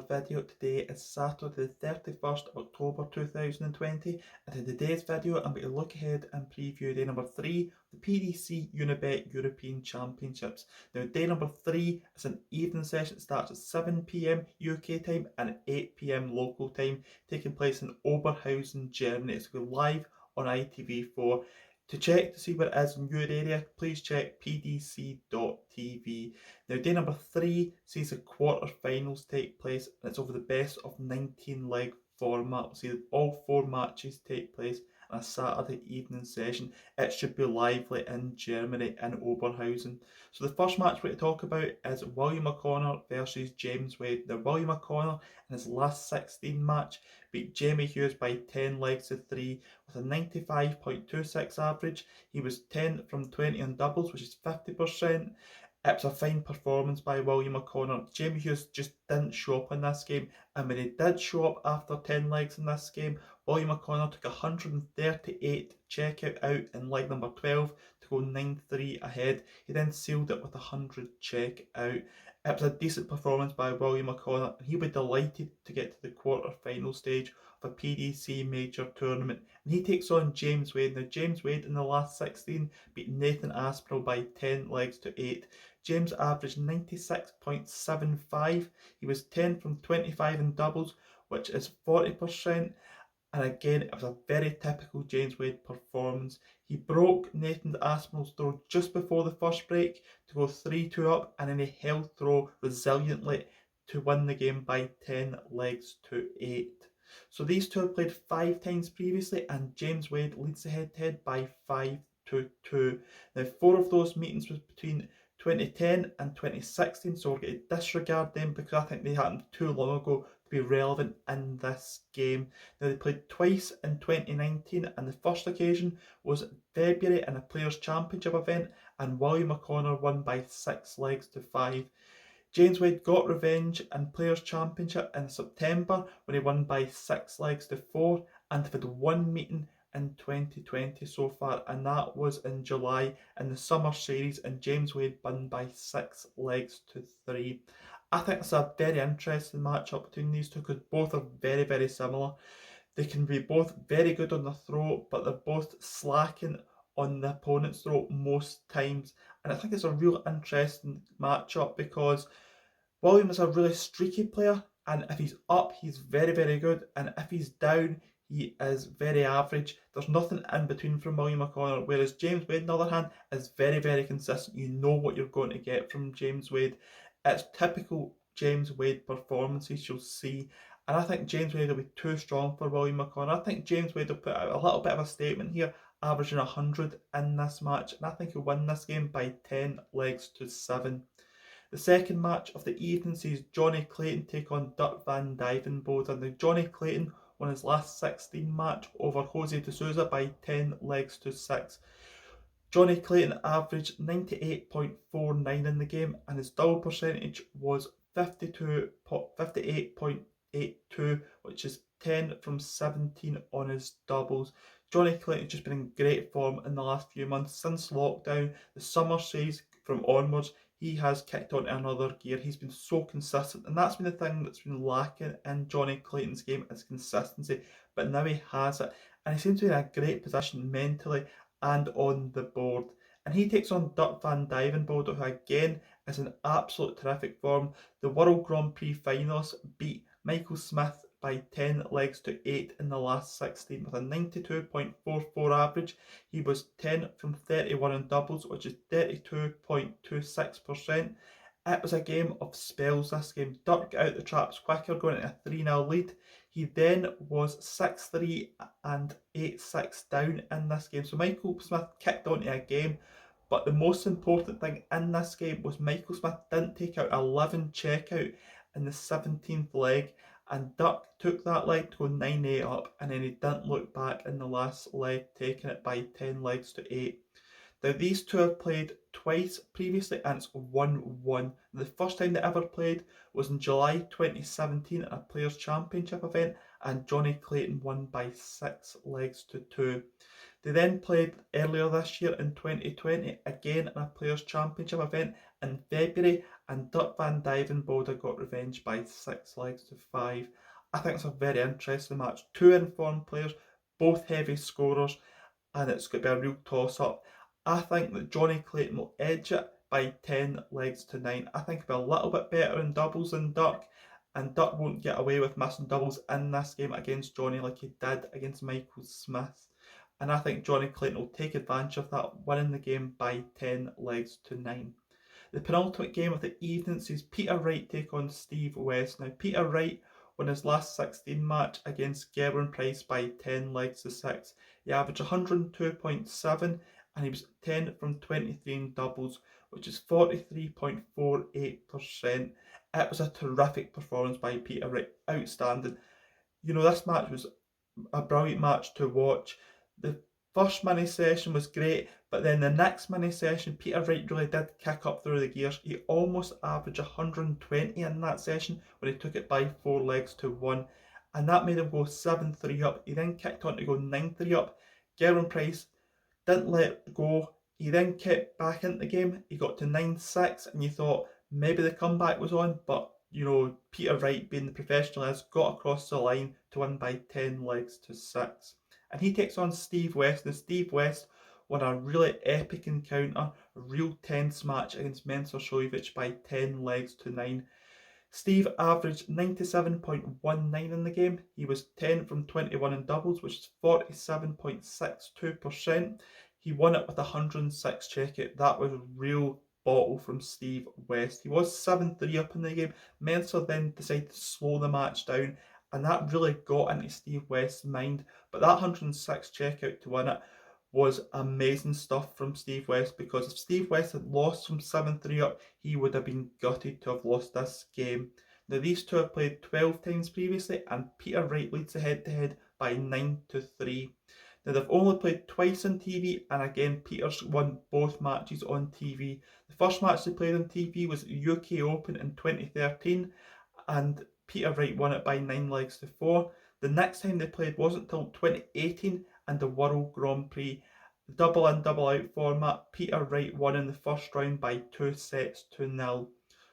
video. Today is Saturday the 31st of October 2020, and in today's video I'm going to look ahead and preview day number 3 of the PDC Unibet European Championships. Now day number 3 is an evening session. It starts at 7 PM UK time and 8 PM local time, taking place in Oberhausen, Germany. It's going live on ITV4. To check to see where it is in your area, please check pdc.tv. Now, day number 3 sees the quarter-finals take place, and it's over the best of 19 leg format. We'll see all 4 matches take place on a Saturday evening session. It should be lively in Germany in Oberhausen. So the first match we're going to talk about is William O'Connor versus James Wade. Now, William O'Connor in his last 16 match beat Jamie Hughes by 10 legs to 3 with a 95.26 average. He was 10 from 20 on doubles, which is 50%. It was a fine performance by William O'Connor. Jamie Hughes just didn't show up in this game, and when he did show up after 10 legs in this game, William O'Connor took 138 checkout out in leg number 12 to go 9-3 ahead. He then sealed it with 100 checkout. It was a decent performance by William O'Connor, and he'll be delighted to get to the quarter-final stage of a PDC major tournament. And he takes on James Wade. Now, James Wade in the last 16 beat Nathan Aspinall by 10 legs to 8. James averaged 96.75. He was 10 from 25 in doubles, which is 40%. And again, it was a very typical James Wade performance. He broke Nathan Aspinall's throw just before the first break to go 3-2 up, and then he held throw resiliently to win the game by 10 legs to 8. So these two have played 5 times previously, and James Wade leads the head-to-head by 5-2. Now, 4 of those meetings was between 2010 and 2016, so we're going to disregard them because I think they happened too long ago to be relevant in this game. Now, they played twice in 2019, and the first occasion was February in a Players' Championship event, and William O'Connor won by 6 legs to 5. James Wade got revenge in Players' Championship in September when he won by 6 legs to 4, and they've had 1 meeting in 2020 so far, and that was in July in the summer series, and James Wade won by 6 legs to 3. I think it's a very interesting matchup between these two because both are very, very similar. They can be both very good on the throw, but they're both slacking on the opponent's throw most times. And I think it's a real interesting matchup because William is a really streaky player, and if he's up, he's very, very good, and if he's down, he is very average. There's nothing in between from William O'Connor, whereas James Wade, on the other hand, is very, very consistent. You know what you're going to get from James Wade. It's typical James Wade performances you'll see, and I think James Wade will be too strong for William O'Connor. I think James Wade will put out a little bit of a statement here, averaging 100 in this match, and I think he'll win this game by 10 legs to 7. The second match of the evening sees Jonny Clayton take on Dirk van Duijvenbode, and Jonny Clayton won his last 16 match over Jose de Souza by 10 legs to 6. Jonny Clayton averaged 98.49 in the game, and his double percentage was 58.82, which is 10 from 17 on his doubles. Jonny Clayton's just been in great form in the last few months since lockdown. The summer series from onwards, he has kicked on another gear. He's been so consistent, and that's been the thing that's been lacking in Jonny Clayton's game, is consistency, but now he has it, and he seems to be in a great position mentally and on the board. And he takes on Dirk van Duijvenbode, who again is in absolute terrific form. The World Grand Prix finalist beat Michael Smith by 10 legs to 8 in the last 16 with a 92.44 average. He was 10 from 31 in doubles, which is 32.26%. It was a game of spells this game. Dirk got out the traps quicker, going into a 3-0 lead. He then was 6-3 and 8-6 down in this game. So Michael Smith kicked onto a game, but the most important thing in this game was Michael Smith didn't take out 11 checkout in the 17th leg, and Dirk took that leg to go 9-8 up, and then he didn't look back in the last leg, taking it by 10 legs to 8. Now, these two have played twice previously, and it's 1-1. The first time they ever played was in July 2017 at a Players' Championship event, and Jonny Clayton won by 6 legs to 2. They then played earlier this year in 2020, again in a Players' Championship event in February, and Dirk van Duijvenbode got revenge by 6-5. I think it's a very interesting match. Two informed players, both heavy scorers, and it's going to be a real toss-up. I think that Jonny Clayton will edge it by 10-9. I think he'll be a little bit better in doubles than Dirk, and Dirk won't get away with missing doubles in this game against Jonny like he did against Michael Smith. And I think Jonny Clayton will take advantage of that, winning the game by 10-9. The penultimate game of the evening sees Peter Wright take on Steve West. Now, Peter Wright won his last 16 match against Gerwin Price by 10-6. He averaged 102.7 and he was 10 from 23 in doubles, which is 43.48%. It was a terrific performance by Peter Wright, outstanding. This match was a brilliant match to watch. The first mini session was great, but then the next mini session, Peter Wright really did kick up through the gears. He almost averaged 120 in that session when he took it by 4-1, and that made him go 7-3 up. He then kicked on to go 9-3 up. Gerwin Price didn't let go. He then kept back into the game. He got to 9-6, and you thought maybe the comeback was on, but Peter Wright, being the professional he is, got across the line to win by 10-6. And he takes on Steve West. Now, Steve West won a really epic encounter, a real tense match against Mensur Suljovic by 10-9. Steve averaged 97.19 in the game. He was 10 from 21 in doubles, which is 47.62%. He won it with 106 checkout. That was a real bottle from Steve West. He was 7-3 up in the game. Mensur then decided to slow the match down, and that really got into Steve West's mind. But that 106 checkout to win it was amazing stuff from Steve West, because if Steve West had lost from 7-3 up, he would have been gutted to have lost this game. Now, these two have played 12 times previously, and Peter Wright leads the head-to-head by 9-3. Now, they've only played twice on TV, and again, Peter's won both matches on TV. The first match they played on TV was UK Open in 2013, and Peter Wright won it by 9-4. The next time they played wasn't until 2018 and the World Grand Prix. The double in, double out format, Peter Wright won in the first round by 2-0.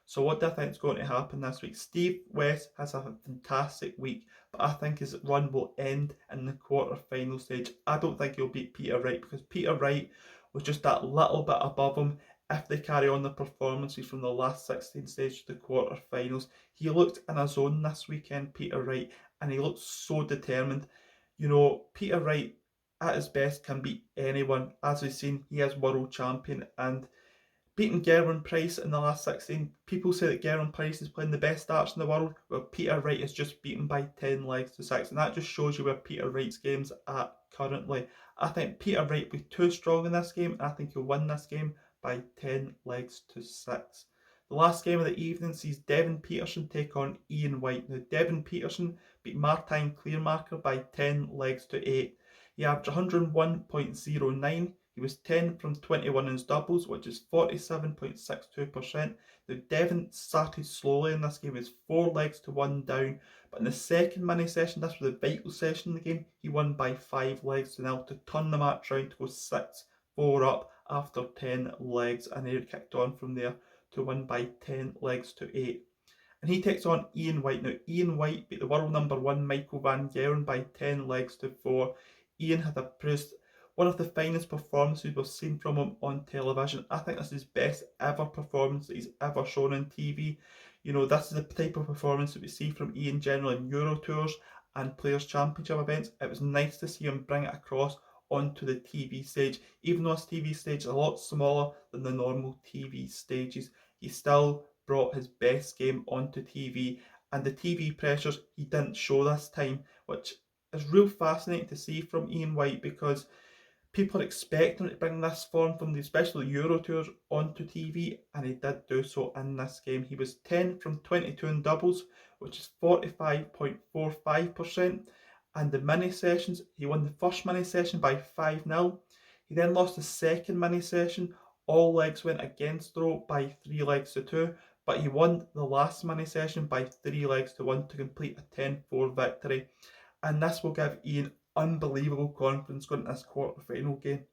So what do I think is going to happen this week? Steve West has a fantastic week, but I think his run will end in the quarter-final stage. I don't think he'll beat Peter Wright, because Peter Wright was just that little bit above him. If they carry on the performances from the last 16 stage to the quarter-finals, he looked in a zone this weekend, Peter Wright, and he looked so determined. Peter Wright at his best can beat anyone. As we've seen, he is world champion, and beating Gerwin Price in the last 16, people say that Gerwin Price is playing the best darts in the world. Well, Peter Wright is just beaten by 10-6, and that just shows you where Peter Wright's game's at currently. I think Peter Wright will be too strong in this game, and I think he'll win this game by 10-6. The last game of the evening sees Devon Petersen take on Ian White. Now, Devon Petersen beat Martijn Kleermaker by 10-8. He averaged 101.09. He was 10 from 21 in his doubles, which is 47.62%. Now, Devon started slowly in this game. He was 4-1 down, but in the second mini session, this was the vital session in the game, he won by 5-0 to turn the match round to go 6-4 up after 10 legs, and he kicked on from there to win by 10-8. And he takes on Ian White. Now, Ian White beat the world number 1 Michael van Gerwen by 10-4. Ian had produced one of the finest performances we've seen from him on television. I think this is his best ever performance that he's ever shown on TV. This is the type of performance that we see from Ian generally in Euro Tours and Players' Championship events. It was nice to see him bring it across onto the TV stage. Even though this TV stage is a lot smaller than the normal TV stages, he still brought his best game onto TV, and the TV pressures he didn't show this time, which is real fascinating to see from Ian White, because people are expecting him to bring this form from especially the Euro Tours onto TV, and he did do so in this game. He was 10 from 22 in doubles, which is 45.45%. And the mini sessions, he won the first mini session by 5-0. He then lost the second mini session. All legs went against throw by 3-2, but he won the last mini session by 3-1 to complete a 10-4 victory. And this will give Ian unbelievable confidence going into this quarter-final game.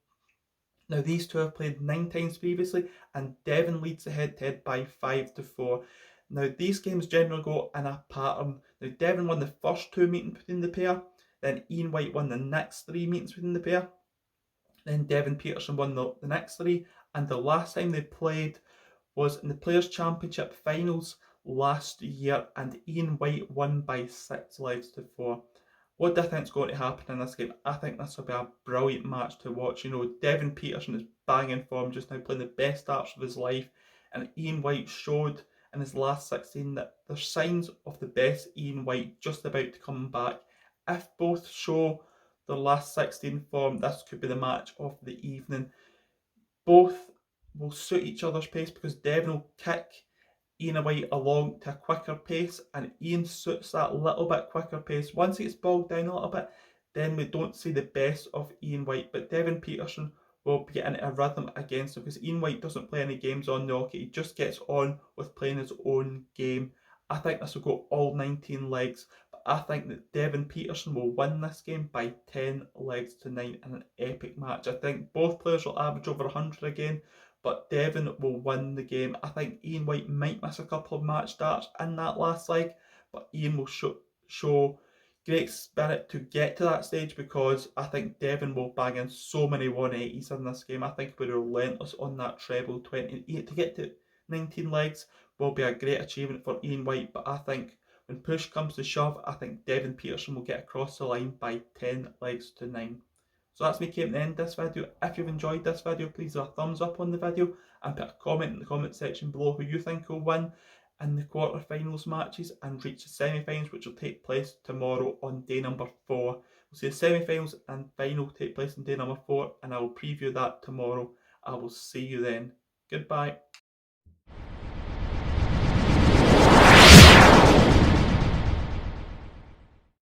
Now, these two have played 9 times previously, and Devon leads the head-to-head by 5-4. Now, these games generally go in a pattern. Now, Devon won the first 2 meetings between the pair, then Ian White won the next 3 meetings between the pair, then Devon Petersen won the next 3, and the last time they played was in the Players' Championship finals last year, and Ian White won by 6-4. What do I think is going to happen in this game? I think this will be a brilliant match to watch. You know, Devon Petersen is banging form just now, playing the best darts of his life, and Ian White showed in his last 16 that there's signs of the best Ian White just about to come back. If both show their last 16 form, this could be the match of the evening. Both will suit each other's pace because Devon will kick Ian White along to a quicker pace, and Ian suits that little bit quicker pace. Once he gets bogged down a little bit, then we don't see the best of Ian White, but Devon Petersen will get into a rhythm against him because Ian White doesn't play any games on knock. He just gets on with playing his own game. I think this will go all 19 legs, but I think that Devon Petersen will win this game by 10-9 in an epic match. I think both players will average over 100 again, but Devon will win the game. I think Ian White might miss a couple of match starts in that last leg, but Ian will show great spirit to get to that stage because I think Devon will bang in so many 180s in this game. I think he'll be relentless on that treble. 28 to get to 19 legs will be a great achievement for Ian White, but I think when push comes to shove, I think Devon Petersen will get across the line by 10-9. So that's me came to the end of this video. If you've enjoyed this video, please leave a thumbs up on the video and put a comment in the comment section below who you think will win in the quarterfinals matches and reach the semi-finals, which will take place tomorrow on day number 4. We'll see the semi-finals and final take place on day number 4, and I will preview that tomorrow. I will see you then. Goodbye.